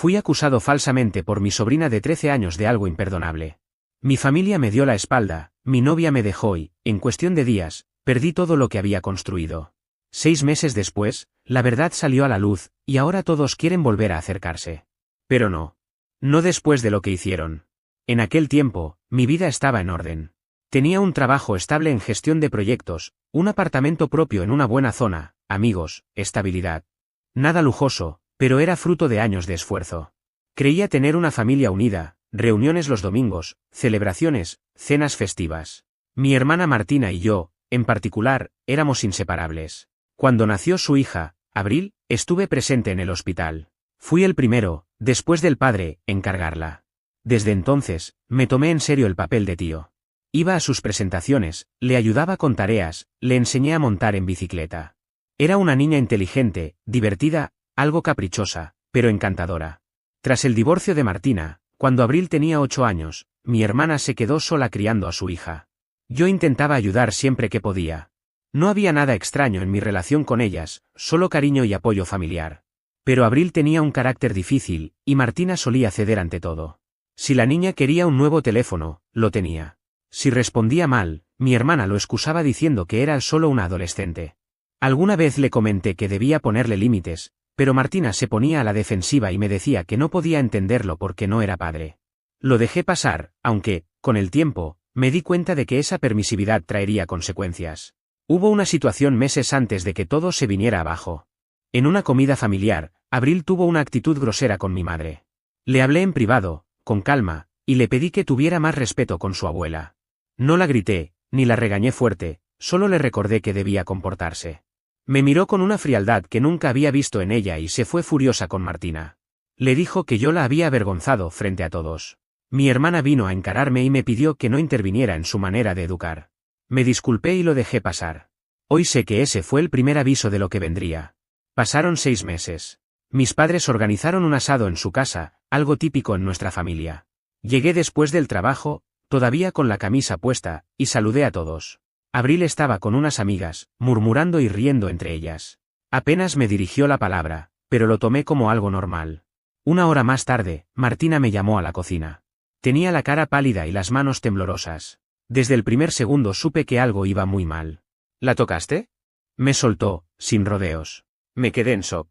Fui acusado falsamente por mi sobrina de 13 años de algo imperdonable. Mi familia me dio la espalda, mi novia me dejó y, en cuestión de días, perdí todo lo que había construido. 6 meses después, la verdad salió a la luz, y ahora todos quieren volver a acercarse. Pero no. No después de lo que hicieron. En aquel tiempo, mi vida estaba en orden. Tenía un trabajo estable en gestión de proyectos, un apartamento propio en una buena zona, amigos, estabilidad. Nada lujoso, pero era fruto de años de esfuerzo. Creía tener una familia unida, reuniones los domingos, celebraciones, cenas festivas. Mi hermana Martina y yo, en particular, éramos inseparables. Cuando nació su hija, Abril, estuve presente en el hospital. Fui el primero, después del padre, en cargarla. Desde entonces, me tomé en serio el papel de tío. Iba a sus presentaciones, le ayudaba con tareas, le enseñé a montar en bicicleta. Era una niña inteligente, divertida, algo caprichosa, pero encantadora. Tras el divorcio de Martina, cuando Abril tenía 8 años, mi hermana se quedó sola criando a su hija. Yo intentaba ayudar siempre que podía. No había nada extraño en mi relación con ellas, solo cariño y apoyo familiar. Pero Abril tenía un carácter difícil, y Martina solía ceder ante todo. Si la niña quería un nuevo teléfono, lo tenía. Si respondía mal, mi hermana lo excusaba diciendo que era solo una adolescente. Alguna vez le comenté que debía ponerle límites, pero Martina se ponía a la defensiva y me decía que no podía entenderlo porque no era padre. Lo dejé pasar, aunque, con el tiempo, me di cuenta de que esa permisividad traería consecuencias. Hubo una situación meses antes de que todo se viniera abajo. En una comida familiar, Abril tuvo una actitud grosera con mi madre. Le hablé en privado, con calma, y le pedí que tuviera más respeto con su abuela. No la grité, ni la regañé fuerte, solo le recordé que debía comportarse. Me miró con una frialdad que nunca había visto en ella y se fue furiosa con Martina. Le dijo que yo la había avergonzado frente a todos. Mi hermana vino a encararme y me pidió que no interviniera en su manera de educar. Me disculpé y lo dejé pasar. Hoy sé que ese fue el primer aviso de lo que vendría. Pasaron 6 meses. Mis padres organizaron un asado en su casa, algo típico en nuestra familia. Llegué después del trabajo, todavía con la camisa puesta, y saludé a todos. Abril estaba con unas amigas, murmurando y riendo entre ellas. Apenas me dirigió la palabra, pero lo tomé como algo normal. Una hora más tarde, Martina me llamó a la cocina. Tenía la cara pálida y las manos temblorosas. Desde el primer segundo supe que algo iba muy mal. ¿La tocaste? Me soltó, sin rodeos. Me quedé en shock.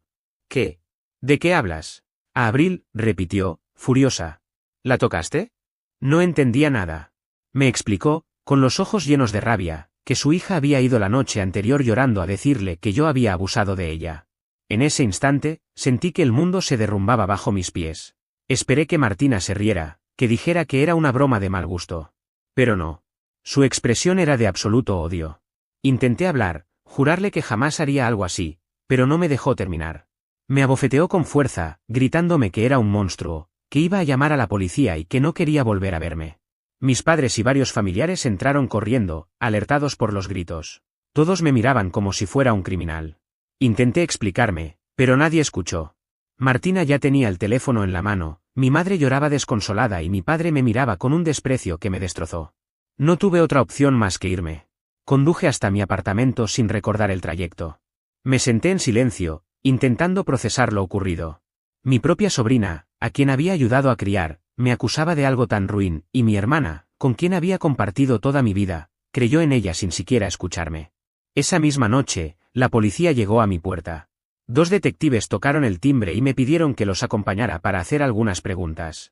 ¿Qué? ¿De qué hablas? A Abril, repitió, furiosa. ¿La tocaste? No entendía nada. Me explicó, con los ojos llenos de rabia, que su hija había ido la noche anterior llorando a decirle que yo había abusado de ella. En ese instante, sentí que el mundo se derrumbaba bajo mis pies. Esperé que Martina se riera, que dijera que era una broma de mal gusto. Pero no. Su expresión era de absoluto odio. Intenté hablar, jurarle que jamás haría algo así, pero no me dejó terminar. Me abofeteó con fuerza, gritándome que era un monstruo, que iba a llamar a la policía y que no quería volver a verme. Mis padres y varios familiares entraron corriendo, alertados por los gritos. Todos me miraban como si fuera un criminal. Intenté explicarme, pero nadie escuchó. Martina ya tenía el teléfono en la mano, mi madre lloraba desconsolada y mi padre me miraba con un desprecio que me destrozó. No tuve otra opción más que irme. Conduje hasta mi apartamento sin recordar el trayecto. Me senté en silencio, intentando procesar lo ocurrido. Mi propia sobrina, a quien había ayudado a criar, me acusaba de algo tan ruin, y mi hermana, con quien había compartido toda mi vida, creyó en ella sin siquiera escucharme. Esa misma noche, la policía llegó a mi puerta. 2 detectives tocaron el timbre y me pidieron que los acompañara para hacer algunas preguntas.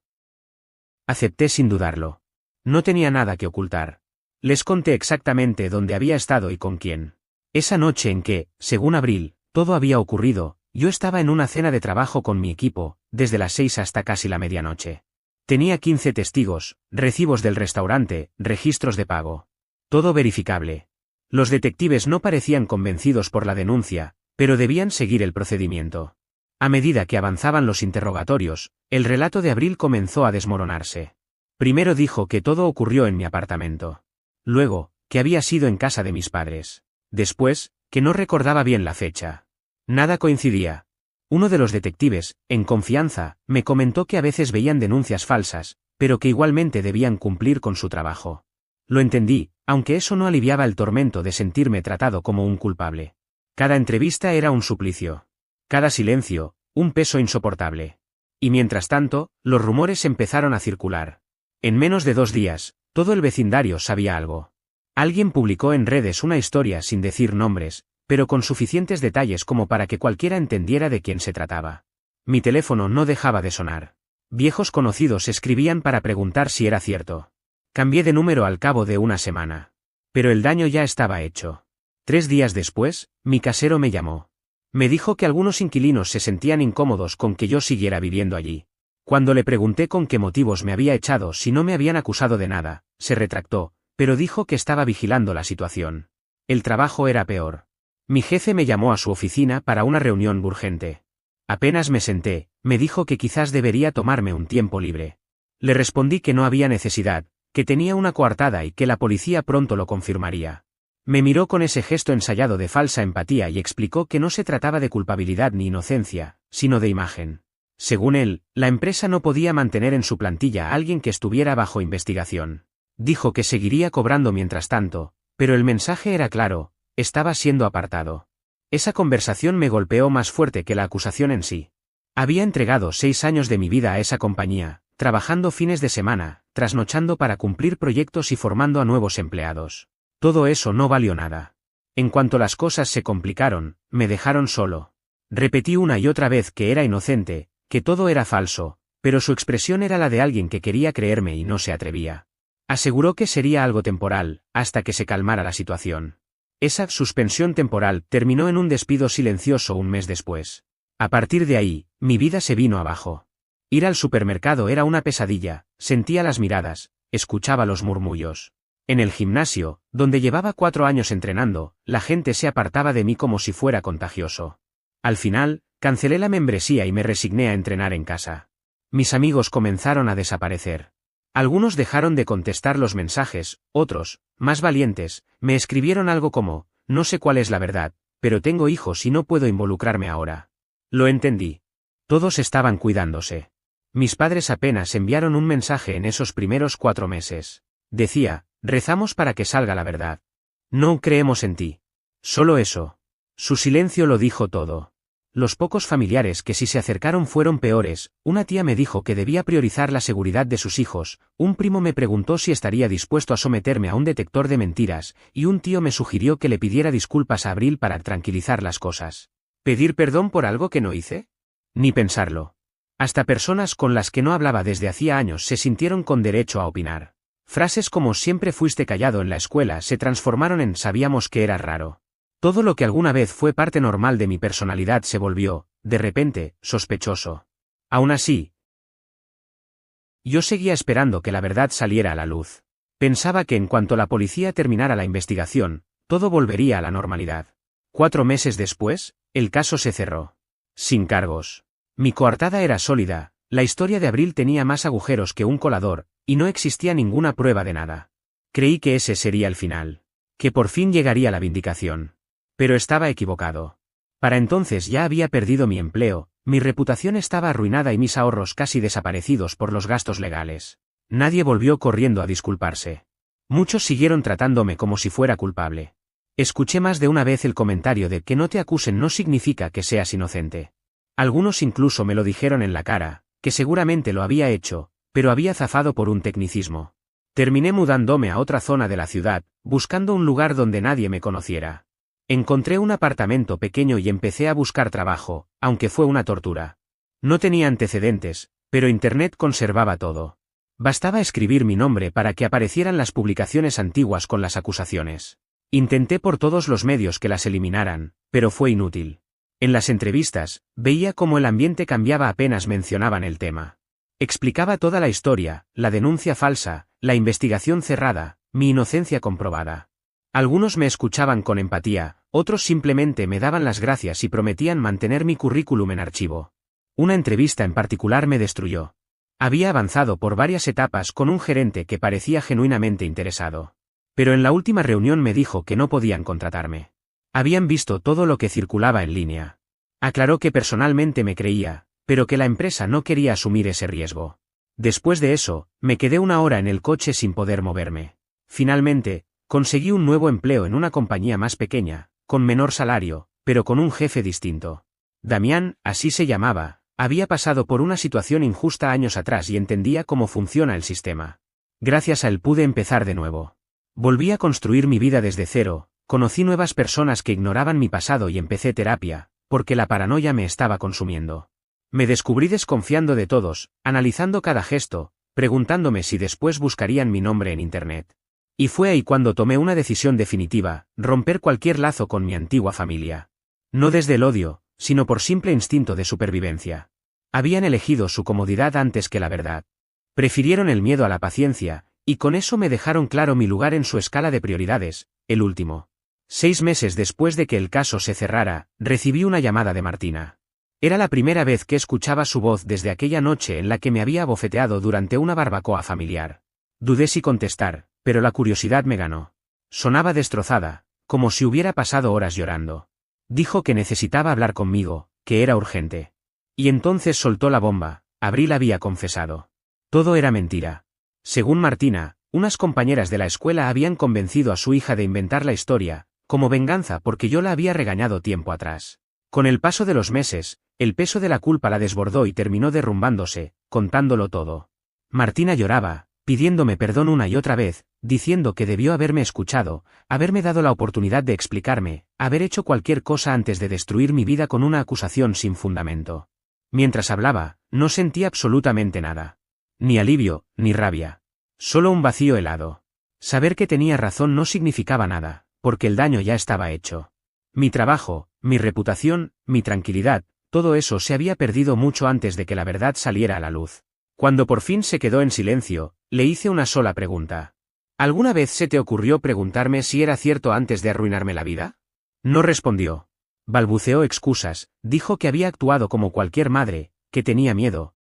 Acepté sin dudarlo. No tenía nada que ocultar. Les conté exactamente dónde había estado y con quién. Esa noche en que, según Abril, todo había ocurrido, yo estaba en una cena de trabajo con mi equipo, desde las 6 hasta casi la medianoche. Tenía 15 testigos, recibos del restaurante, registros de pago. Todo verificable. Los detectives no parecían convencidos por la denuncia, pero debían seguir el procedimiento. A medida que avanzaban los interrogatorios, el relato de Abril comenzó a desmoronarse. Primero dijo que todo ocurrió en mi apartamento. Luego, que había sido en casa de mis padres. Después, que no recordaba bien la fecha. Nada coincidía. Uno de los detectives, en confianza, me comentó que a veces veían denuncias falsas, pero que igualmente debían cumplir con su trabajo. Lo entendí, aunque eso no aliviaba el tormento de sentirme tratado como un culpable. Cada entrevista era un suplicio. Cada silencio, un peso insoportable. Y mientras tanto, los rumores empezaron a circular. En menos de 2 días, todo el vecindario sabía algo. Alguien publicó en redes una historia sin decir nombres, pero con suficientes detalles como para que cualquiera entendiera de quién se trataba. Mi teléfono no dejaba de sonar. Viejos conocidos escribían para preguntar si era cierto. Cambié de número al cabo de una semana. Pero el daño ya estaba hecho. 3 días después, mi casero me llamó. Me dijo que algunos inquilinos se sentían incómodos con que yo siguiera viviendo allí. Cuando le pregunté con qué motivos me había echado si no me habían acusado de nada, se retractó, pero dijo que estaba vigilando la situación. El trabajo era peor. Mi jefe me llamó a su oficina para una reunión urgente. Apenas me senté, me dijo que quizás debería tomarme un tiempo libre. Le respondí que no había necesidad, que tenía una coartada y que la policía pronto lo confirmaría. Me miró con ese gesto ensayado de falsa empatía y explicó que no se trataba de culpabilidad ni inocencia, sino de imagen. Según él, la empresa no podía mantener en su plantilla a alguien que estuviera bajo investigación. Dijo que seguiría cobrando mientras tanto, pero el mensaje era claro, estaba siendo apartado. Esa conversación me golpeó más fuerte que la acusación en sí. Había entregado 6 años de mi vida a esa compañía, trabajando fines de semana, trasnochando para cumplir proyectos y formando a nuevos empleados. Todo eso no valió nada. En cuanto las cosas se complicaron, me dejaron solo. Repetí una y otra vez que era inocente, que todo era falso, pero su expresión era la de alguien que quería creerme y no se atrevía. Aseguró que sería algo temporal, hasta que se calmara la situación. Esa suspensión temporal terminó en un despido silencioso un mes después. A partir de ahí, mi vida se vino abajo. Ir al supermercado era una pesadilla, sentía las miradas, escuchaba los murmullos. En el gimnasio, donde llevaba 4 años entrenando, la gente se apartaba de mí como si fuera contagioso. Al final, cancelé la membresía y me resigné a entrenar en casa. Mis amigos comenzaron a desaparecer. Algunos dejaron de contestar los mensajes, otros, más valientes, me escribieron algo como, no sé cuál es la verdad, pero tengo hijos y no puedo involucrarme ahora. Lo entendí. Todos estaban cuidándose. Mis padres apenas enviaron un mensaje en esos primeros 4 meses. Decía, rezamos para que salga la verdad. No creemos en ti. Solo eso. Su silencio lo dijo todo. Los pocos familiares que sí se acercaron fueron peores, una tía me dijo que debía priorizar la seguridad de sus hijos, un primo me preguntó si estaría dispuesto a someterme a un detector de mentiras, y un tío me sugirió que le pidiera disculpas a Abril para tranquilizar las cosas. ¿Pedir perdón por algo que no hice? Ni pensarlo. Hasta personas con las que no hablaba desde hacía años se sintieron con derecho a opinar. Frases como siempre fuiste callado en la escuela se transformaron en sabíamos que era raro. Todo lo que alguna vez fue parte normal de mi personalidad se volvió, de repente, sospechoso. Aún así, yo seguía esperando que la verdad saliera a la luz. Pensaba que en cuanto la policía terminara la investigación, todo volvería a la normalidad. 4 meses después, el caso se cerró. Sin cargos. Mi coartada era sólida, la historia de Abril tenía más agujeros que un colador, y no existía ninguna prueba de nada. Creí que ese sería el final. Que por fin llegaría la vindicación. Pero estaba equivocado. Para entonces ya había perdido mi empleo, mi reputación estaba arruinada y mis ahorros casi desaparecidos por los gastos legales. Nadie volvió corriendo a disculparse. Muchos siguieron tratándome como si fuera culpable. Escuché más de una vez el comentario de que no te acusen no significa que seas inocente. Algunos incluso me lo dijeron en la cara, que seguramente lo había hecho, pero había zafado por un tecnicismo. Terminé mudándome a otra zona de la ciudad, buscando un lugar donde nadie me conociera. Encontré un apartamento pequeño y empecé a buscar trabajo, aunque fue una tortura. No tenía antecedentes, pero Internet conservaba todo. Bastaba escribir mi nombre para que aparecieran las publicaciones antiguas con las acusaciones. Intenté por todos los medios que las eliminaran, pero fue inútil. En las entrevistas, veía cómo el ambiente cambiaba apenas mencionaban el tema. Explicaba toda la historia, la denuncia falsa, la investigación cerrada, mi inocencia comprobada. Algunos me escuchaban con empatía, otros simplemente me daban las gracias y prometían mantener mi currículum en archivo. Una entrevista en particular me destruyó. Había avanzado por varias etapas con un gerente que parecía genuinamente interesado. Pero en la última reunión me dijo que no podían contratarme. Habían visto todo lo que circulaba en línea. Aclaró que personalmente me creía, pero que la empresa no quería asumir ese riesgo. Después de eso, me quedé 1 hora en el coche sin poder moverme. Finalmente, conseguí un nuevo empleo en una compañía más pequeña, con menor salario, pero con un jefe distinto. Damián, así se llamaba, Había pasado por una situación injusta años atrás y entendía cómo funciona el sistema. Gracias a él pude empezar de nuevo. Volví a construir mi vida desde cero, conocí nuevas personas que ignoraban mi pasado y empecé terapia, porque la paranoia me estaba consumiendo. Me descubrí desconfiando de todos, analizando cada gesto, preguntándome si después buscarían mi nombre en Internet. Y fue ahí cuando tomé una decisión definitiva, romper cualquier lazo con mi antigua familia. No desde el odio, sino por simple instinto de supervivencia. Habían elegido su comodidad antes que la verdad. Prefirieron el miedo a la paciencia, y con eso me dejaron claro mi lugar en su escala de prioridades, el último. 6 meses después de que el caso se cerrara, recibí una llamada de Martina. Era la primera vez que escuchaba su voz desde aquella noche en la que me había abofeteado durante una barbacoa familiar. Dudé si contestar, pero la curiosidad me ganó. Sonaba destrozada, como si hubiera pasado horas llorando. Dijo que necesitaba hablar conmigo, que era urgente. Y entonces soltó la bomba. Abril había confesado. Todo era mentira. Según Martina, unas compañeras de la escuela habían convencido a su hija de inventar la historia, como venganza porque yo la había regañado tiempo atrás. Con el paso de los meses, el peso de la culpa la desbordó y terminó derrumbándose, contándolo todo. Martina lloraba, pidiéndome perdón una y otra vez, diciendo que debió haberme escuchado, haberme dado la oportunidad de explicarme, haber hecho cualquier cosa antes de destruir mi vida con una acusación sin fundamento. Mientras hablaba, no sentí absolutamente nada. Ni alivio, ni rabia. Solo un vacío helado. Saber que tenía razón no significaba nada, porque el daño ya estaba hecho. Mi trabajo, mi reputación, mi tranquilidad, todo eso se había perdido mucho antes de que la verdad saliera a la luz. Cuando por fin se quedó en silencio, le hice una sola pregunta. ¿Alguna vez se te ocurrió preguntarme si era cierto antes de arruinarme la vida? No respondió. Balbuceó excusas, dijo que había actuado como cualquier madre, que tenía miedo,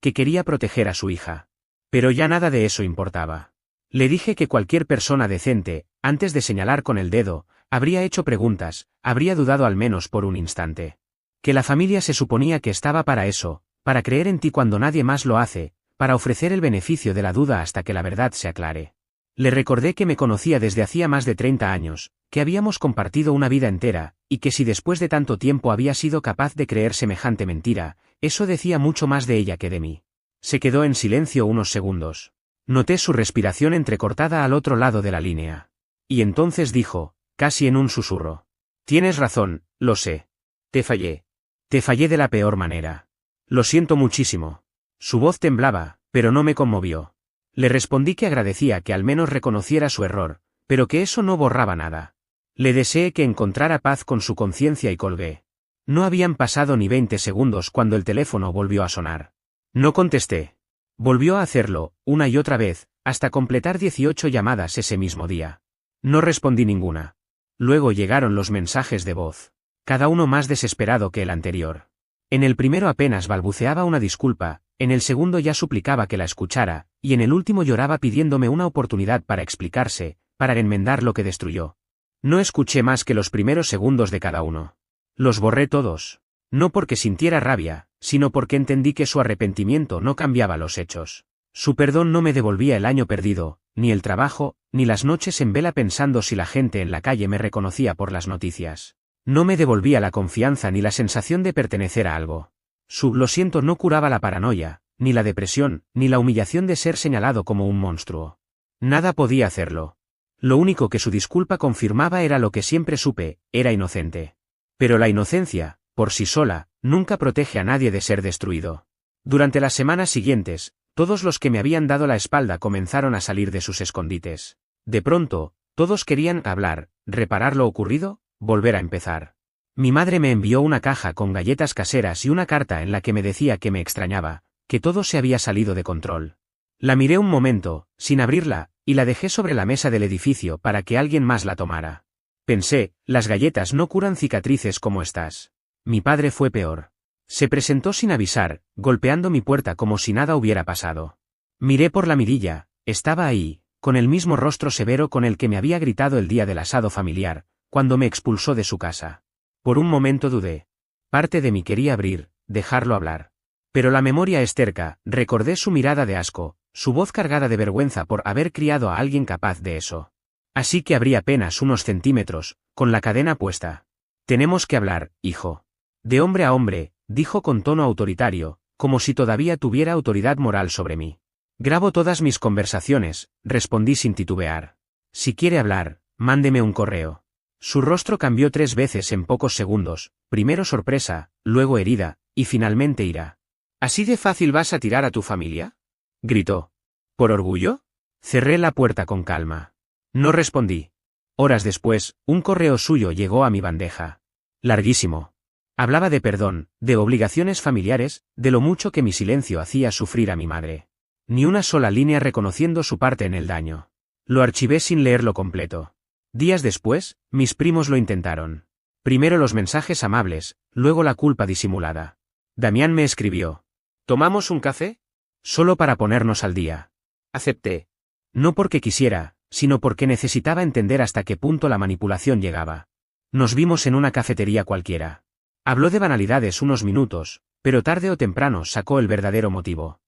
que quería proteger a su hija. Pero ya nada de eso importaba. Le dije que cualquier persona decente, antes de señalar con el dedo, habría hecho preguntas, habría dudado al menos por un instante. Que la familia se suponía que estaba para eso, para creer en ti cuando nadie más lo hace, para ofrecer el beneficio de la duda hasta que la verdad se aclare. Le recordé que me conocía desde hacía más de 30 años, que habíamos compartido una vida entera, y que si después de tanto tiempo había sido capaz de creer semejante mentira, eso decía mucho más de ella que de mí. Se quedó en silencio unos segundos. Noté su respiración entrecortada al otro lado de la línea. Y entonces dijo, casi en un susurro. Tienes razón, lo sé. Te fallé. Te fallé de la peor manera. Lo siento muchísimo. Su voz temblaba, pero no me conmovió. Le respondí que agradecía que al menos reconociera su error, pero que eso no borraba nada. Le deseé que encontrara paz con su conciencia y colgué. No habían pasado ni 20 segundos cuando el teléfono volvió a sonar. No contesté. Volvió a hacerlo, una y otra vez, hasta completar 18 llamadas ese mismo día. No respondí ninguna. Luego llegaron los mensajes de voz. Cada uno más desesperado que el anterior. En el primero apenas balbuceaba una disculpa, en el segundo ya suplicaba que la escuchara, y en el último lloraba pidiéndome una oportunidad para explicarse, para enmendar lo que destruyó. No escuché más que los primeros segundos de cada uno. Los borré todos. No porque sintiera rabia, sino porque entendí que su arrepentimiento no cambiaba los hechos. Su perdón no me devolvía el año perdido, ni el trabajo, ni las noches en vela pensando si la gente en la calle me reconocía por las noticias. No me devolvía la confianza ni la sensación de pertenecer a algo. Su lo siento no curaba la paranoia, ni la depresión, ni la humillación de ser señalado como un monstruo. Nada podía hacerlo. Lo único que su disculpa confirmaba era lo que siempre supe, era inocente. Pero la inocencia, por sí sola, nunca protege a nadie de ser destruido. Durante las semanas siguientes, todos los que me habían dado la espalda comenzaron a salir de sus escondites. De pronto, todos querían hablar, reparar lo ocurrido, volver a empezar. Mi madre me envió una caja con galletas caseras y una carta en la que me decía que me extrañaba, que todo se había salido de control. La miré un momento, sin abrirla, y la dejé sobre la mesa del edificio para que alguien más la tomara. Pensé, las galletas no curan cicatrices como estas. Mi padre fue peor. Se presentó sin avisar, golpeando mi puerta como si nada hubiera pasado. Miré por la mirilla, estaba ahí, con el mismo rostro severo con el que me había gritado el día del asado familiar, cuando me expulsó de su casa. Por un momento dudé. Parte de mí quería abrir, dejarlo hablar. Pero la memoria es terca, recordé su mirada de asco, su voz cargada de vergüenza por haber criado a alguien capaz de eso. Así que abrí apenas unos centímetros, con la cadena puesta. Tenemos que hablar, hijo. De hombre a hombre, dijo con tono autoritario, como si todavía tuviera autoridad moral sobre mí. Grabo todas mis conversaciones, respondí sin titubear. Si quiere hablar, mándeme un correo. Su rostro cambió 3 veces en pocos segundos, primero sorpresa, luego herida, y finalmente ira. ¿Así de fácil vas a tirar a tu familia?, gritó. ¿Por orgullo? Cerré la puerta con calma. No respondí. Horas después, un correo suyo llegó a mi bandeja. Larguísimo. Hablaba de perdón, de obligaciones familiares, de lo mucho que mi silencio hacía sufrir a mi madre. Ni una sola línea reconociendo su parte en el daño. Lo archivé sin leerlo completo. Días después, mis primos lo intentaron. Primero los mensajes amables, luego la culpa disimulada. Damián me escribió. ¿Tomamos un café? Solo para ponernos al día. Acepté. No porque quisiera, sino porque necesitaba entender hasta qué punto la manipulación llegaba. Nos vimos en una cafetería cualquiera. Habló de banalidades unos minutos, pero tarde o temprano sacó el verdadero motivo.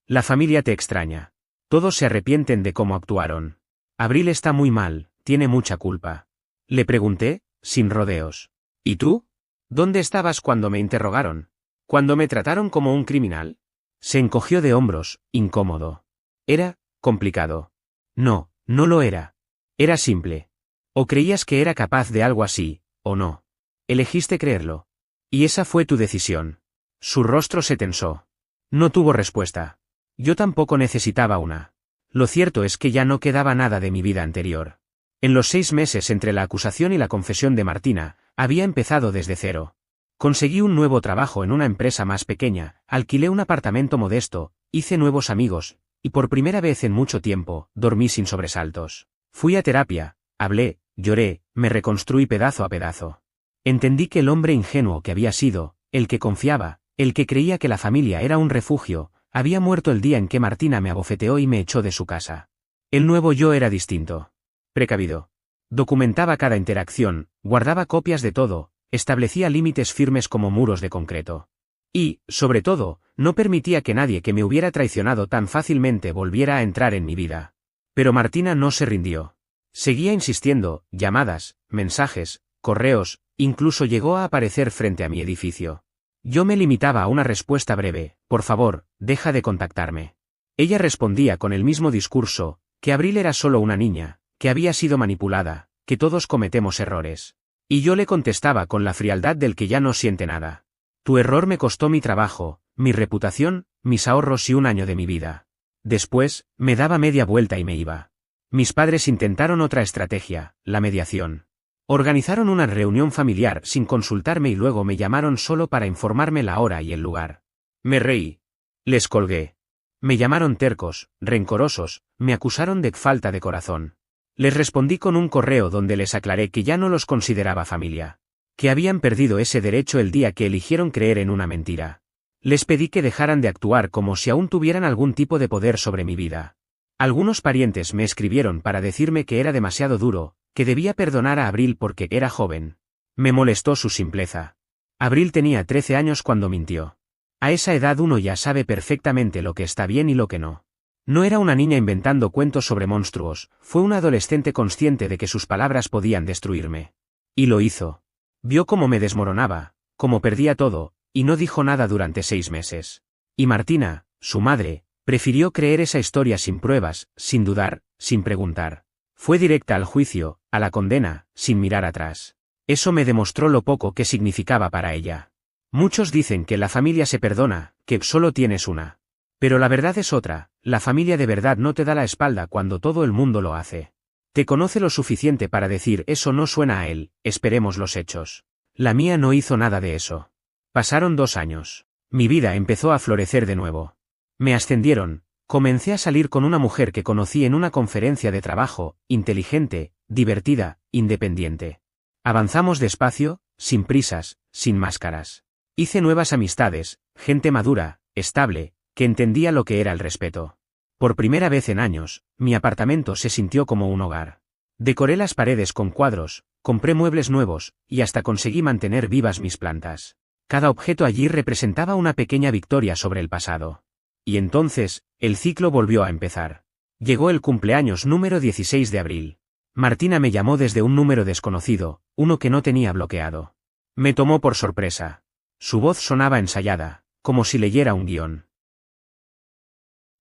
La familia te extraña. Todos se arrepienten de cómo actuaron. Abril está muy mal, tiene mucha culpa. Le pregunté, sin rodeos. ¿Y tú? ¿Dónde estabas cuando me interrogaron? ¿Cuando me trataron como un criminal? Se encogió de hombros, incómodo. Era complicado. No, no lo era. Era simple. O creías que era capaz de algo así, o no. Elegiste creerlo. Y esa fue tu decisión. Su rostro se tensó. No tuvo respuesta. Yo tampoco necesitaba una. Lo cierto es que ya no quedaba nada de mi vida anterior. En los 6 meses entre la acusación y la confesión de Martina, había empezado desde cero. Conseguí un nuevo trabajo en una empresa más pequeña, alquilé un apartamento modesto, hice nuevos amigos, y por primera vez en mucho tiempo, dormí sin sobresaltos. Fui a terapia, hablé, lloré, me reconstruí pedazo a pedazo. Entendí que el hombre ingenuo que había sido, el que confiaba, el que creía que la familia era un refugio, había muerto el día en que Martina me abofeteó y me echó de su casa. El nuevo yo era distinto. Precavido. Documentaba cada interacción, guardaba copias de todo, establecía límites firmes como muros de concreto. Y, sobre todo, no permitía que nadie que me hubiera traicionado tan fácilmente volviera a entrar en mi vida. Pero Martina no se rindió. Seguía insistiendo, llamadas, mensajes, correos, incluso llegó a aparecer frente a mi edificio. Yo me limitaba a una respuesta breve, por favor, deja de contactarme. Ella respondía con el mismo discurso, que Abril era solo una niña, que había sido manipulada, que todos cometemos errores. Y yo le contestaba con la frialdad del que ya no siente nada. Tu error me costó mi trabajo, mi reputación, mis ahorros y un año de mi vida. Después, me daba media vuelta y me iba. Mis padres intentaron otra estrategia, la mediación. Organizaron una reunión familiar sin consultarme y luego me llamaron solo para informarme la hora y el lugar. Me reí. Les colgué. Me llamaron tercos, rencorosos, me acusaron de falta de corazón. Les respondí con un correo donde les aclaré que ya no los consideraba familia. Que habían perdido ese derecho el día que eligieron creer en una mentira. Les pedí que dejaran de actuar como si aún tuvieran algún tipo de poder sobre mi vida. Algunos parientes me escribieron para decirme que era demasiado duro, que debía perdonar a Abril porque era joven. Me molestó su simpleza. Abril tenía 13 años cuando mintió. A esa edad uno ya sabe perfectamente lo que está bien y lo que no. No era una niña inventando cuentos sobre monstruos, fue una adolescente consciente de que sus palabras podían destruirme. Y lo hizo. Vio cómo me desmoronaba, cómo perdía todo, y no dijo nada durante 6 meses. Y Martina, su madre, prefirió creer esa historia sin pruebas, sin dudar, sin preguntar. Fue directa al juicio, a la condena, sin mirar atrás. Eso me demostró lo poco que significaba para ella. Muchos dicen que la familia se perdona, que solo tienes una. Pero la verdad es otra, la familia de verdad no te da la espalda cuando todo el mundo lo hace. Te conoce lo suficiente para decir eso no suena a él, esperemos los hechos. La mía no hizo nada de eso. Pasaron 2 años. Mi vida empezó a florecer de nuevo. Me ascendieron. Comencé a salir con una mujer que conocí en una conferencia de trabajo, inteligente, divertida, independiente. Avanzamos despacio, sin prisas, sin máscaras. Hice nuevas amistades, gente madura, estable, que entendía lo que era el respeto. Por primera vez en años, mi apartamento se sintió como un hogar. Decoré las paredes con cuadros, compré muebles nuevos, y hasta conseguí mantener vivas mis plantas. Cada objeto allí representaba una pequeña victoria sobre el pasado. Y entonces, el ciclo volvió a empezar. Llegó el cumpleaños número 16 de abril. Martina me llamó desde un número desconocido, uno que no tenía bloqueado. Me tomó por sorpresa. Su voz sonaba ensayada, como si leyera un guión.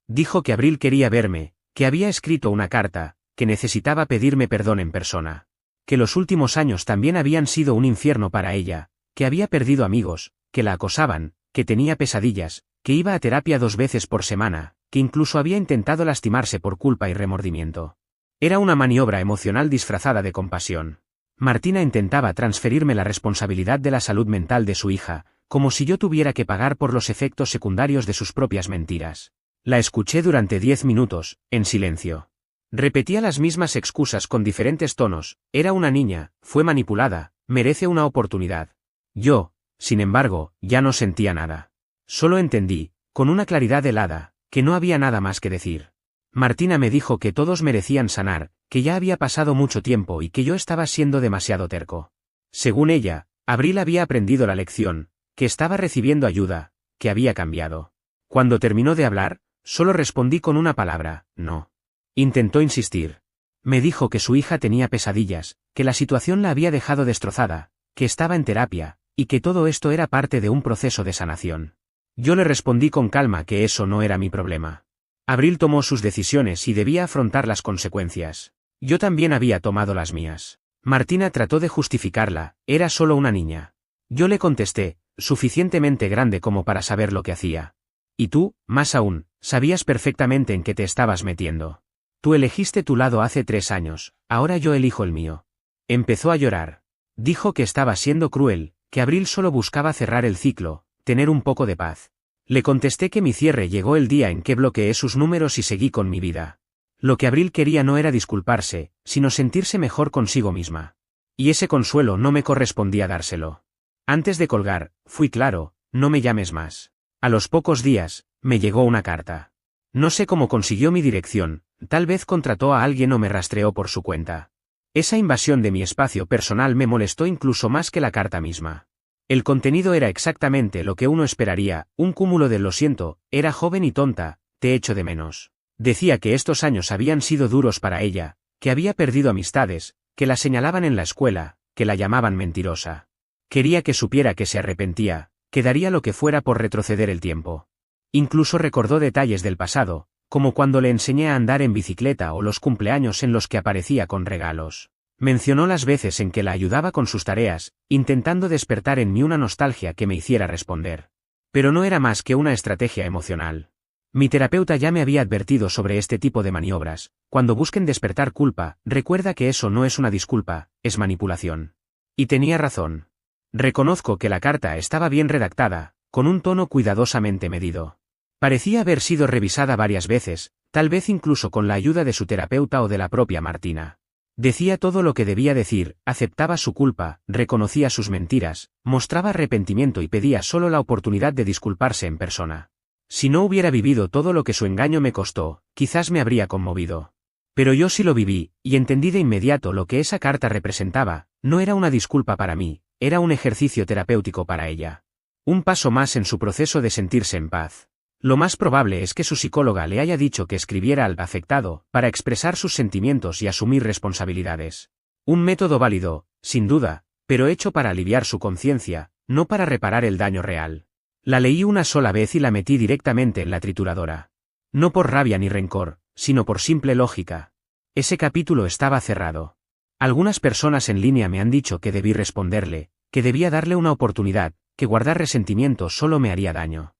Dijo que Abril quería verme, que había escrito una carta, que necesitaba pedirme perdón en persona. Que los últimos años también habían sido un infierno para ella, que había perdido amigos, que la acosaban, que tenía pesadillas, que iba a terapia 2 veces por semana, que incluso había intentado lastimarse por culpa y remordimiento. Era una maniobra emocional disfrazada de compasión. Martina intentaba transferirme la responsabilidad de la salud mental de su hija, como si yo tuviera que pagar por los efectos secundarios de sus propias mentiras. La escuché durante 10 minutos, en silencio. Repetía las mismas excusas con diferentes tonos: era una niña, fue manipulada, merece una oportunidad. Yo, sin embargo, ya no sentía nada. Solo entendí, con una claridad helada, que no había nada más que decir. Martina me dijo que todos merecían sanar, que ya había pasado mucho tiempo y que yo estaba siendo demasiado terco. Según ella, Abril había aprendido la lección, que estaba recibiendo ayuda, que había cambiado. Cuando terminó de hablar, solo respondí con una palabra: no. Intentó insistir. Me dijo que su hija tenía pesadillas, que la situación la había dejado destrozada, que estaba en terapia, y que todo esto era parte de un proceso de sanación. Yo le respondí con calma que eso no era mi problema. Abril tomó sus decisiones y debía afrontar las consecuencias. Yo también había tomado las mías. Martina trató de justificarla: era solo una niña. Yo le contesté: suficientemente grande como para saber lo que hacía. Y tú, más aún, sabías perfectamente en qué te estabas metiendo. Tú elegiste tu lado hace 3 años, ahora yo elijo el mío. Empezó a llorar. Dijo que estaba siendo cruel, que Abril solo buscaba cerrar el ciclo, tener un poco de paz. Le contesté que mi cierre llegó el día en que bloqueé sus números y seguí con mi vida. Lo que Abril quería no era disculparse, sino sentirse mejor consigo misma. Y ese consuelo no me correspondía dárselo. Antes de colgar, fui claro: no me llames más. A los pocos días, me llegó una carta. No sé cómo consiguió mi dirección, tal vez contrató a alguien o me rastreó por su cuenta. Esa invasión de mi espacio personal me molestó incluso más que la carta misma. El contenido era exactamente lo que uno esperaría: un cúmulo de "lo siento, era joven y tonta, te echo de menos". Decía que estos años habían sido duros para ella, que había perdido amistades, que la señalaban en la escuela, que la llamaban mentirosa. Quería que supiera que se arrepentía, que daría lo que fuera por retroceder el tiempo. Incluso recordó detalles del pasado, como cuando le enseñé a andar en bicicleta o los cumpleaños en los que aparecía con regalos. Mencionó las veces en que la ayudaba con sus tareas, intentando despertar en mí una nostalgia que me hiciera responder. Pero no era más que una estrategia emocional. Mi terapeuta ya me había advertido sobre este tipo de maniobras: cuando busquen despertar culpa, recuerda que eso no es una disculpa, es manipulación. Y tenía razón. Reconozco que la carta estaba bien redactada, con un tono cuidadosamente medido. Parecía haber sido revisada varias veces, tal vez incluso con la ayuda de su terapeuta o de la propia Martina. Decía todo lo que debía decir, aceptaba su culpa, reconocía sus mentiras, mostraba arrepentimiento y pedía solo la oportunidad de disculparse en persona. Si no hubiera vivido todo lo que su engaño me costó, quizás me habría conmovido. Pero yo sí lo viví, y entendí de inmediato lo que esa carta representaba: no era una disculpa para mí, era un ejercicio terapéutico para ella. Un paso más en su proceso de sentirse en paz. Lo más probable es que su psicóloga le haya dicho que escribiera al afectado, para expresar sus sentimientos y asumir responsabilidades. Un método válido, sin duda, pero hecho para aliviar su conciencia, no para reparar el daño real. La leí una sola vez y la metí directamente en la trituradora. No por rabia ni rencor, sino por simple lógica. Ese capítulo estaba cerrado. Algunas personas en línea me han dicho que debí responderle, que debía darle una oportunidad, que guardar resentimiento solo me haría daño.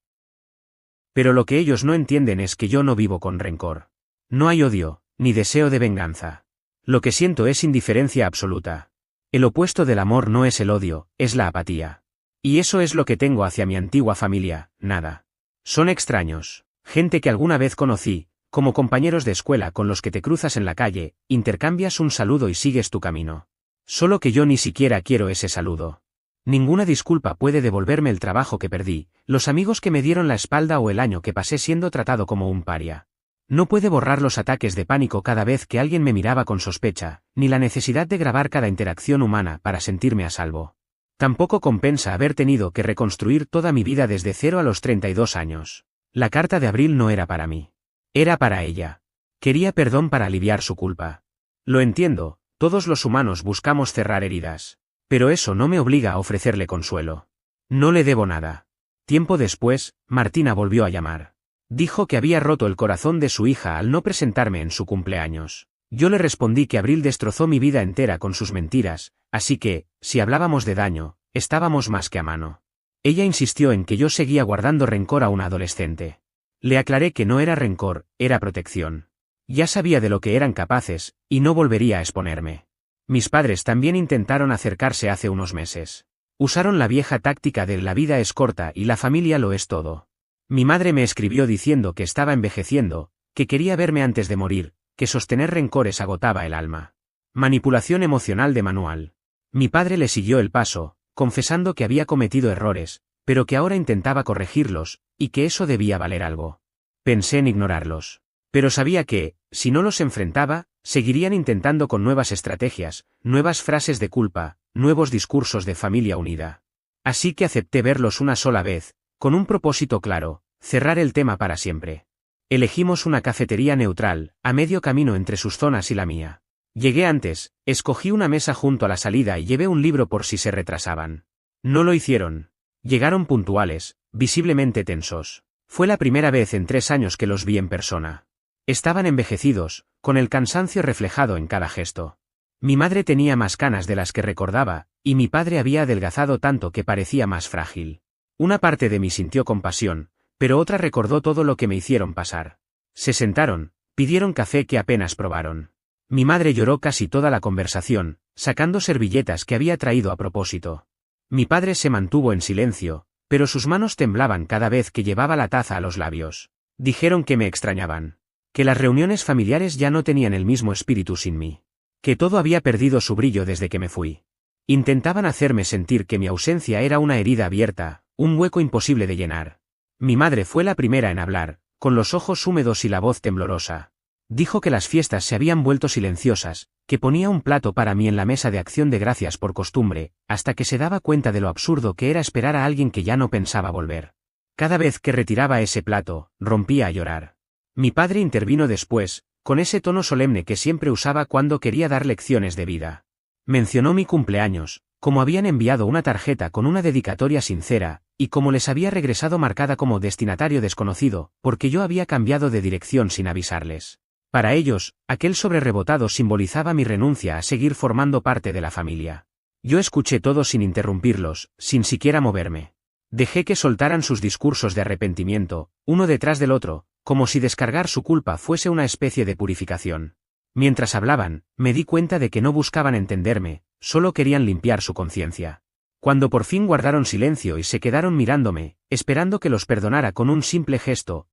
Pero lo que ellos no entienden es que yo no vivo con rencor. No hay odio, ni deseo de venganza. Lo que siento es indiferencia absoluta. El opuesto del amor no es el odio, es la apatía. Y eso es lo que tengo hacia mi antigua familia: nada. Son extraños, gente que alguna vez conocí, como compañeros de escuela con los que te cruzas en la calle, intercambias un saludo y sigues tu camino. Solo que yo ni siquiera quiero ese saludo. Ninguna disculpa puede devolverme el trabajo que perdí, los amigos que me dieron la espalda o el año que pasé siendo tratado como un paria. No puede borrar los ataques de pánico cada vez que alguien me miraba con sospecha, ni la necesidad de grabar cada interacción humana para sentirme a salvo. Tampoco compensa haber tenido que reconstruir toda mi vida desde cero a los 32 años. La carta de Abril no era para mí. Era para ella. Quería perdón para aliviar su culpa. Lo entiendo, todos los humanos buscamos cerrar heridas. Pero eso no me obliga a ofrecerle consuelo. No le debo nada. Tiempo después, Martina volvió a llamar. Dijo que había roto el corazón de su hija al no presentarme en su cumpleaños. Yo le respondí que Abril destrozó mi vida entera con sus mentiras, así que, si hablábamos de daño, estábamos más que a mano. Ella insistió en que yo seguía guardando rencor a una adolescente. Le aclaré que no era rencor, era protección. Ya sabía de lo que eran capaces, y no volvería a exponerme. Mis padres también intentaron acercarse hace unos meses. Usaron la vieja táctica de la vida es corta y la familia lo es todo. Mi madre me escribió diciendo que estaba envejeciendo, que quería verme antes de morir, que sostener rencores agotaba el alma. Manipulación emocional de manual. Mi padre le siguió el paso, confesando que había cometido errores, pero que ahora intentaba corregirlos, y que eso debía valer algo. Pensé en ignorarlos. Pero sabía que, si no los enfrentaba, seguirían intentando con nuevas estrategias, nuevas frases de culpa, nuevos discursos de familia unida. Así que acepté verlos una sola vez, con un propósito claro, cerrar el tema para siempre. Elegimos una cafetería neutral, a medio camino entre sus zonas y la mía. Llegué antes, escogí una mesa junto a la salida y llevé un libro por si se retrasaban. No lo hicieron. Llegaron puntuales, visiblemente tensos. Fue la primera vez en 3 años que los vi en persona. Estaban envejecidos, con el cansancio reflejado en cada gesto. Mi madre tenía más canas de las que recordaba, y mi padre había adelgazado tanto que parecía más frágil. Una parte de mí sintió compasión, pero otra recordó todo lo que me hicieron pasar. Se sentaron, pidieron café que apenas probaron. Mi madre lloró casi toda la conversación, sacando servilletas que había traído a propósito. Mi padre se mantuvo en silencio, pero sus manos temblaban cada vez que llevaba la taza a los labios. Dijeron que me extrañaban. Que las reuniones familiares ya no tenían el mismo espíritu sin mí. Que todo había perdido su brillo desde que me fui. Intentaban hacerme sentir que mi ausencia era una herida abierta, un hueco imposible de llenar. Mi madre fue la primera en hablar, con los ojos húmedos y la voz temblorosa. Dijo que las fiestas se habían vuelto silenciosas, que ponía un plato para mí en la mesa de acción de gracias por costumbre, hasta que se daba cuenta de lo absurdo que era esperar a alguien que ya no pensaba volver. Cada vez que retiraba ese plato, rompía a llorar. Mi padre intervino después, con ese tono solemne que siempre usaba cuando quería dar lecciones de vida. Mencionó mi cumpleaños, como habían enviado una tarjeta con una dedicatoria sincera, y como les había regresado marcada como destinatario desconocido, porque yo había cambiado de dirección sin avisarles. Para ellos, aquel sobre rebotado simbolizaba mi renuncia a seguir formando parte de la familia. Yo escuché todo sin interrumpirlos, sin siquiera moverme. Dejé que soltaran sus discursos de arrepentimiento, uno detrás del otro, como si descargar su culpa fuese una especie de purificación. Mientras hablaban, me di cuenta de que no buscaban entenderme, solo querían limpiar su conciencia. Cuando por fin guardaron silencio y se quedaron mirándome, esperando que los perdonara con un simple gesto,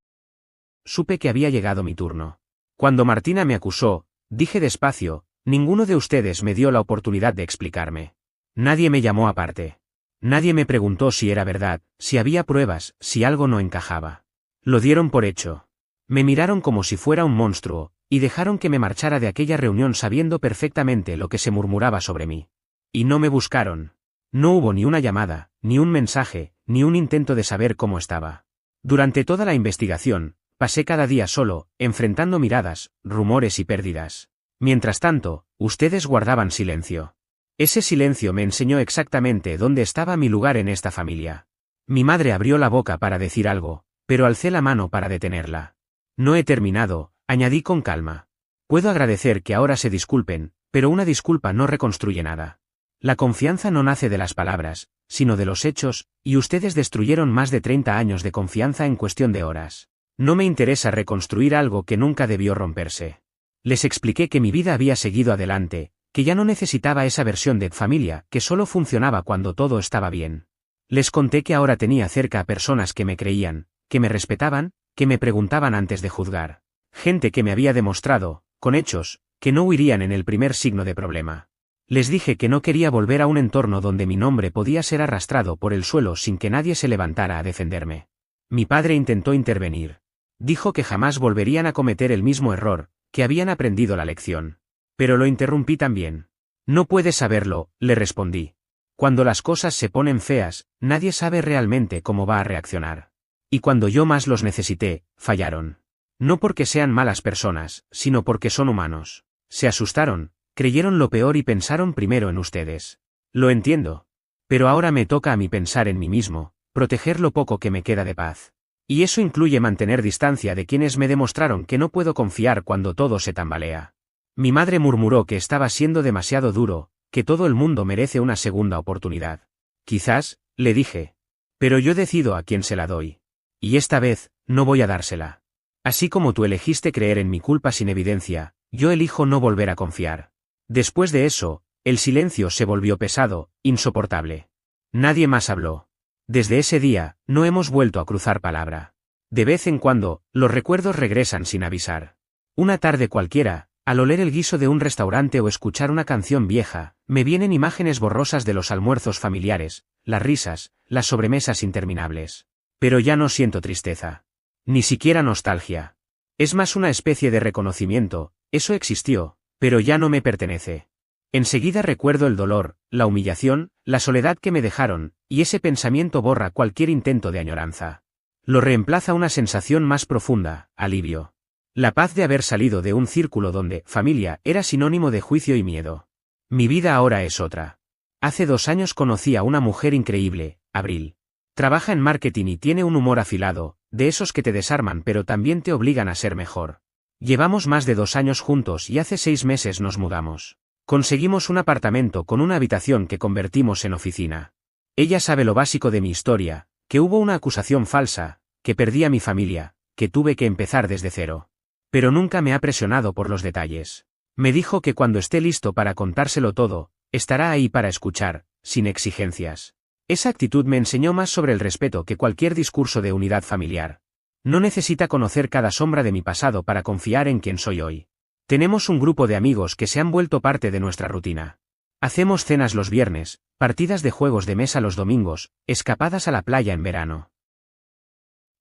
supe que había llegado mi turno. Cuando Martina me acusó, dije despacio, ninguno de ustedes me dio la oportunidad de explicarme. Nadie me llamó aparte. Nadie me preguntó si era verdad, si había pruebas, si algo no encajaba. Lo dieron por hecho. Me miraron como si fuera un monstruo, y dejaron que me marchara de aquella reunión sabiendo perfectamente lo que se murmuraba sobre mí. Y no me buscaron. No hubo ni una llamada, ni un mensaje, ni un intento de saber cómo estaba. Durante toda la investigación, pasé cada día solo, enfrentando miradas, rumores y pérdidas. Mientras tanto, ustedes guardaban silencio. Ese silencio me enseñó exactamente dónde estaba mi lugar en esta familia. Mi madre abrió la boca para decir algo, pero alcé la mano para detenerla. No he terminado, añadí con calma. Puedo agradecer que ahora se disculpen, pero una disculpa no reconstruye nada. La confianza no nace de las palabras, sino de los hechos, y ustedes destruyeron más de 30 años de confianza en cuestión de horas. No me interesa reconstruir algo que nunca debió romperse. Les expliqué que mi vida había seguido adelante, que ya no necesitaba esa versión de familia que solo funcionaba cuando todo estaba bien. Les conté que ahora tenía cerca a personas que me creían, que me respetaban, que me preguntaban antes de juzgar. Gente que me había demostrado, con hechos, que no huirían en el primer signo de problema. Les dije que no quería volver a un entorno donde mi nombre podía ser arrastrado por el suelo sin que nadie se levantara a defenderme. Mi padre intentó intervenir. Dijo que jamás volverían a cometer el mismo error, que habían aprendido la lección. Pero lo interrumpí también. No puedes saberlo, le respondí. Cuando las cosas se ponen feas, nadie sabe realmente cómo va a reaccionar. Y cuando yo más los necesité, fallaron. No porque sean malas personas, sino porque son humanos. Se asustaron, creyeron lo peor y pensaron primero en ustedes. Lo entiendo. Pero ahora me toca a mí pensar en mí mismo, proteger lo poco que me queda de paz. Y eso incluye mantener distancia de quienes me demostraron que no puedo confiar cuando todo se tambalea. Mi madre murmuró que estaba siendo demasiado duro, que todo el mundo merece una segunda oportunidad. Quizás, le dije. Pero yo decido a quién se la doy. Y esta vez, no voy a dársela. Así como tú elegiste creer en mi culpa sin evidencia, yo elijo no volver a confiar. Después de eso, el silencio se volvió pesado, insoportable. Nadie más habló. Desde ese día, no hemos vuelto a cruzar palabra. De vez en cuando, los recuerdos regresan sin avisar. Una tarde cualquiera, al oler el guiso de un restaurante o escuchar una canción vieja, me vienen imágenes borrosas de los almuerzos familiares, las risas, las sobremesas interminables. Pero ya no siento tristeza. Ni siquiera nostalgia. Es más una especie de reconocimiento, eso existió, pero ya no me pertenece. Enseguida recuerdo el dolor, la humillación, la soledad que me dejaron, y ese pensamiento borra cualquier intento de añoranza. Lo reemplaza una sensación más profunda, alivio. La paz de haber salido de un círculo donde familia era sinónimo de juicio y miedo. Mi vida ahora es otra. Hace 2 años conocí a una mujer increíble, Abril. Trabaja en marketing y tiene un humor afilado, de esos que te desarman pero también te obligan a ser mejor. Llevamos más de 2 años juntos y hace 6 meses nos mudamos. Conseguimos un apartamento con una habitación que convertimos en oficina. Ella sabe lo básico de mi historia, que hubo una acusación falsa, que perdí a mi familia, que tuve que empezar desde cero. Pero nunca me ha presionado por los detalles. Me dijo que cuando esté listo para contárselo todo, estará ahí para escuchar, sin exigencias. Esa actitud me enseñó más sobre el respeto que cualquier discurso de unidad familiar. No necesita conocer cada sombra de mi pasado para confiar en quien soy hoy. Tenemos un grupo de amigos que se han vuelto parte de nuestra rutina. Hacemos cenas los viernes, partidas de juegos de mesa los domingos, escapadas a la playa en verano.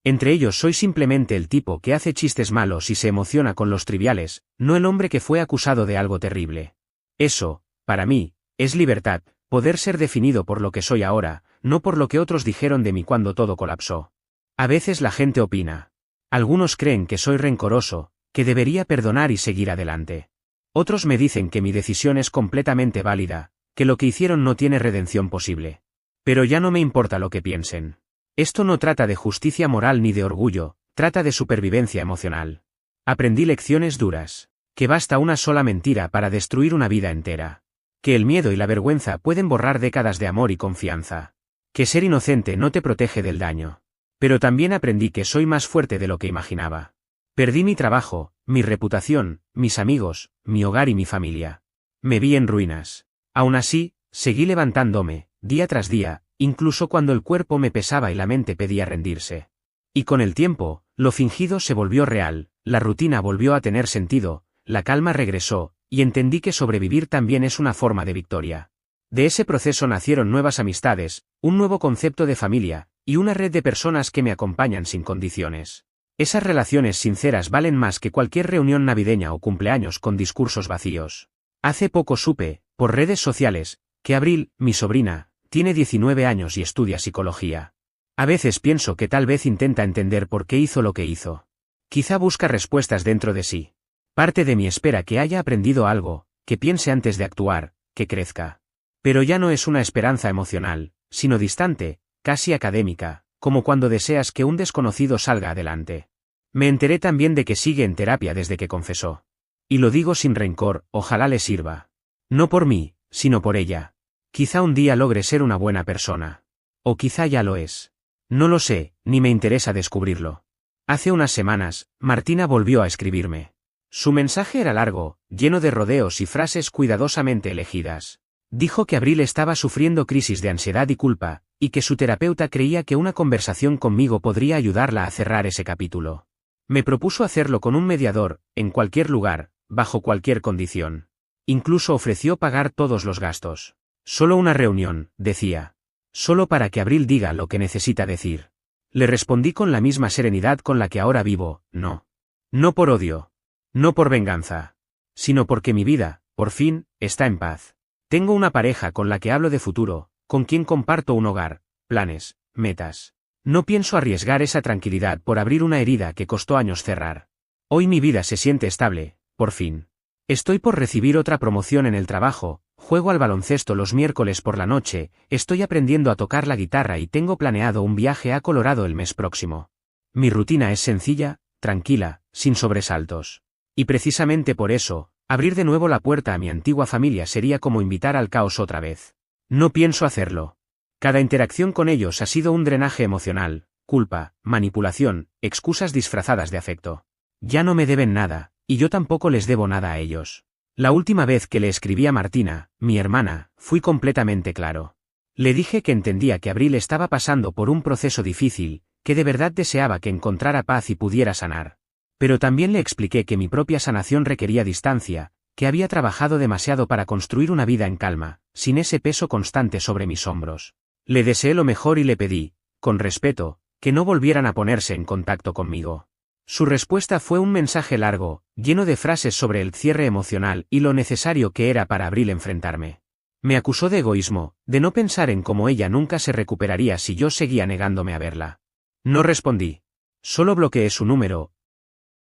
Entre ellos soy simplemente el tipo que hace chistes malos y se emociona con los triviales, no el hombre que fue acusado de algo terrible. Eso, para mí, es libertad, poder ser definido por lo que soy ahora, no por lo que otros dijeron de mí cuando todo colapsó. A veces la gente opina. Algunos creen que soy rencoroso, que debería perdonar y seguir adelante. Otros me dicen que mi decisión es completamente válida, que lo que hicieron no tiene redención posible. Pero ya no me importa lo que piensen. Esto no trata de justicia moral ni de orgullo, trata de supervivencia emocional. Aprendí lecciones duras, que basta una sola mentira para destruir una vida entera. Que el miedo y la vergüenza pueden borrar décadas de amor y confianza. Que ser inocente no te protege del daño. Pero también aprendí que soy más fuerte de lo que imaginaba. Perdí mi trabajo, mi reputación, mis amigos, mi hogar y mi familia. Me vi en ruinas. Aún así, seguí levantándome, día tras día, incluso cuando el cuerpo me pesaba y la mente pedía rendirse. Y con el tiempo, lo fingido se volvió real, la rutina volvió a tener sentido, la calma regresó, y entendí que sobrevivir también es una forma de victoria. De ese proceso nacieron nuevas amistades, un nuevo concepto de familia, y una red de personas que me acompañan sin condiciones. Esas relaciones sinceras valen más que cualquier reunión navideña o cumpleaños con discursos vacíos. Hace poco supe, por redes sociales, que Abril, mi sobrina, tiene 19 años y estudia psicología. A veces pienso que tal vez intenta entender por qué hizo lo que hizo. Quizá busca respuestas dentro de sí. Parte de mí espera que haya aprendido algo, que piense antes de actuar, que crezca. Pero ya no es una esperanza emocional, sino distante, casi académica, como cuando deseas que un desconocido salga adelante. Me enteré también de que sigue en terapia desde que confesó. Y lo digo sin rencor, ojalá le sirva. No por mí, sino por ella. Quizá un día logre ser una buena persona. O quizá ya lo es. No lo sé, ni me interesa descubrirlo. Hace unas semanas, Martina volvió a escribirme. Su mensaje era largo, lleno de rodeos y frases cuidadosamente elegidas. Dijo que Abril estaba sufriendo crisis de ansiedad y culpa, y que su terapeuta creía que una conversación conmigo podría ayudarla a cerrar ese capítulo. Me propuso hacerlo con un mediador, en cualquier lugar, bajo cualquier condición. Incluso ofreció pagar todos los gastos. Solo una reunión, decía. Solo para que Abril diga lo que necesita decir. Le respondí con la misma serenidad con la que ahora vivo, no. No por odio. No por venganza. Sino porque mi vida, por fin, está en paz. Tengo una pareja con la que hablo de futuro, con quien comparto un hogar, planes, metas. No pienso arriesgar esa tranquilidad por abrir una herida que costó años cerrar. Hoy mi vida se siente estable, por fin. Estoy por recibir otra promoción en el trabajo, Juego al baloncesto los miércoles por la noche, estoy aprendiendo a tocar la guitarra y tengo planeado un viaje a Colorado el mes próximo. Mi rutina es sencilla, tranquila, sin sobresaltos. Y precisamente por eso, abrir de nuevo la puerta a mi antigua familia sería como invitar al caos otra vez. No pienso hacerlo. Cada interacción con ellos ha sido un drenaje emocional, culpa, manipulación, excusas disfrazadas de afecto. Ya no me deben nada, y yo tampoco les debo nada a ellos. La última vez que le escribí a Martina, mi hermana, fui completamente claro. Le dije que entendía que Abril estaba pasando por un proceso difícil, que de verdad deseaba que encontrara paz y pudiera sanar. Pero también le expliqué que mi propia sanación requería distancia, que había trabajado demasiado para construir una vida en calma, sin ese peso constante sobre mis hombros. Le deseé lo mejor y le pedí, con respeto, que no volvieran a ponerse en contacto conmigo. Su respuesta fue un mensaje largo, lleno de frases sobre el cierre emocional y lo necesario que era para Abril enfrentarme. Me acusó de egoísmo, de no pensar en cómo ella nunca se recuperaría si yo seguía negándome a verla. No respondí. Solo bloqueé su número,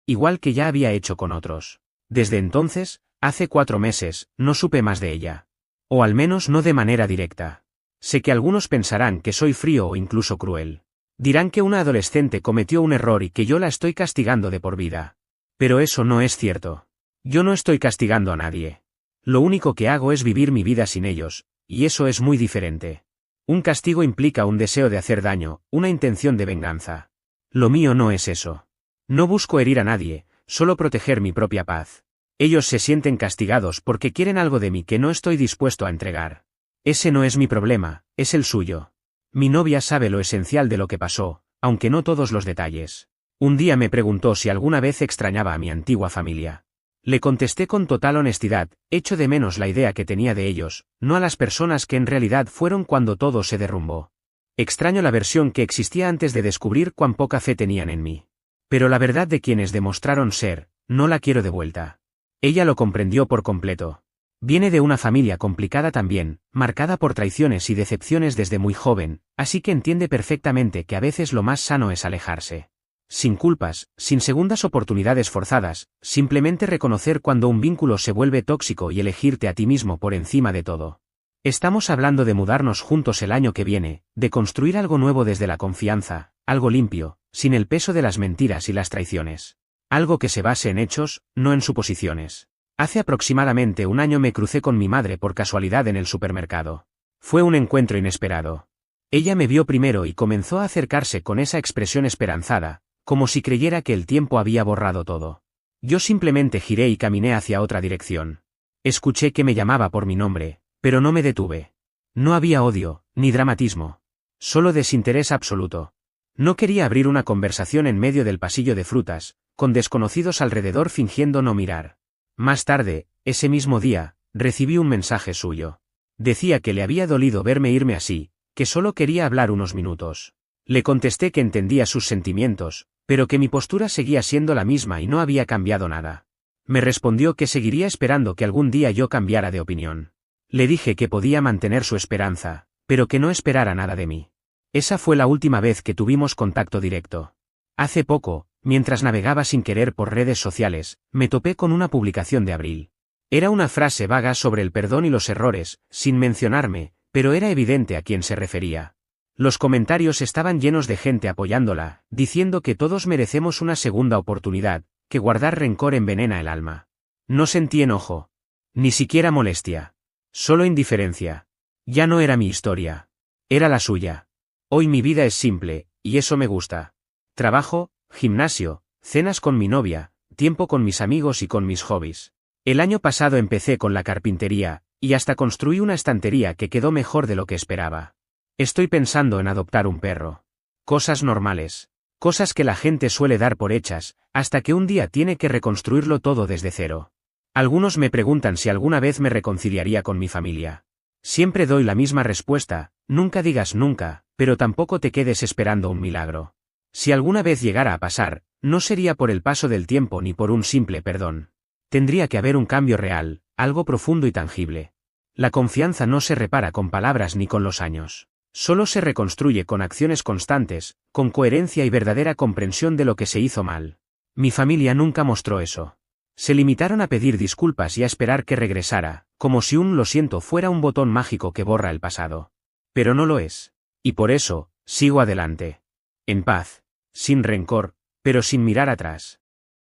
igual que ya había hecho con otros. Desde entonces, hace 4 meses, no supe más de ella. O al menos no de manera directa. Sé que algunos pensarán que soy frío o incluso cruel. Dirán que una adolescente cometió un error y que yo la estoy castigando de por vida. Pero eso no es cierto. Yo no estoy castigando a nadie. Lo único que hago es vivir mi vida sin ellos, y eso es muy diferente. Un castigo implica un deseo de hacer daño, una intención de venganza. Lo mío no es eso. No busco herir a nadie, solo proteger mi propia paz. Ellos se sienten castigados porque quieren algo de mí que no estoy dispuesto a entregar. Ese no es mi problema, es el suyo. Mi novia sabe lo esencial de lo que pasó, aunque no todos los detalles. Un día me preguntó si alguna vez extrañaba a mi antigua familia. Le contesté con total honestidad, echo de menos la idea que tenía de ellos, no a las personas que en realidad fueron cuando todo se derrumbó. Extraño la versión que existía antes de descubrir cuán poca fe tenían en mí. Pero la verdad de quienes demostraron ser, no la quiero de vuelta. Ella lo comprendió por completo. Viene de una familia complicada también, marcada por traiciones y decepciones desde muy joven, así que entiende perfectamente que a veces lo más sano es alejarse. Sin culpas, sin segundas oportunidades forzadas, simplemente reconocer cuando un vínculo se vuelve tóxico y elegirte a ti mismo por encima de todo. Estamos hablando de mudarnos juntos el año que viene, de construir algo nuevo desde la confianza, algo limpio, sin el peso de las mentiras y las traiciones. Algo que se base en hechos, no en suposiciones. Hace aproximadamente un año me crucé con mi madre por casualidad en el supermercado. Fue un encuentro inesperado. Ella me vio primero y comenzó a acercarse con esa expresión esperanzada, como si creyera que el tiempo había borrado todo. Yo simplemente giré y caminé hacia otra dirección. Escuché que me llamaba por mi nombre, pero no me detuve. No había odio, ni dramatismo. Solo desinterés absoluto. No quería abrir una conversación en medio del pasillo de frutas, con desconocidos alrededor fingiendo no mirar. Más tarde, ese mismo día, recibí un mensaje suyo. Decía que le había dolido verme irme así, que solo quería hablar unos minutos. Le contesté que entendía sus sentimientos, pero que mi postura seguía siendo la misma y no había cambiado nada. Me respondió que seguiría esperando que algún día yo cambiara de opinión. Le dije que podía mantener su esperanza, pero que no esperara nada de mí. Esa fue la última vez que tuvimos contacto directo. Hace poco, mientras navegaba sin querer por redes sociales, me topé con una publicación de Abril. Era una frase vaga sobre el perdón y los errores, sin mencionarme, pero era evidente a quién se refería. Los comentarios estaban llenos de gente apoyándola, diciendo que todos merecemos una segunda oportunidad, que guardar rencor envenena el alma. No sentí enojo. Ni siquiera molestia. Solo indiferencia. Ya no era mi historia. Era la suya. Hoy mi vida es simple, y eso me gusta. Trabajo, gimnasio, cenas con mi novia, tiempo con mis amigos y con mis hobbies. El año pasado empecé con la carpintería, y hasta construí una estantería que quedó mejor de lo que esperaba. Estoy pensando en adoptar un perro. Cosas normales. Cosas que la gente suele dar por hechas, hasta que un día tiene que reconstruirlo todo desde cero. Algunos me preguntan si alguna vez me reconciliaría con mi familia. Siempre doy la misma respuesta, nunca digas nunca, pero tampoco te quedes esperando un milagro. Si alguna vez llegara a pasar, no sería por el paso del tiempo ni por un simple perdón. Tendría que haber un cambio real, algo profundo y tangible. La confianza no se repara con palabras ni con los años. Solo se reconstruye con acciones constantes, con coherencia y verdadera comprensión de lo que se hizo mal. Mi familia nunca mostró eso. Se limitaron a pedir disculpas y a esperar que regresara, Como si un lo siento fuera un botón mágico que borra el pasado. Pero no lo es. Y por eso, sigo adelante. En paz. Sin rencor, pero sin mirar atrás.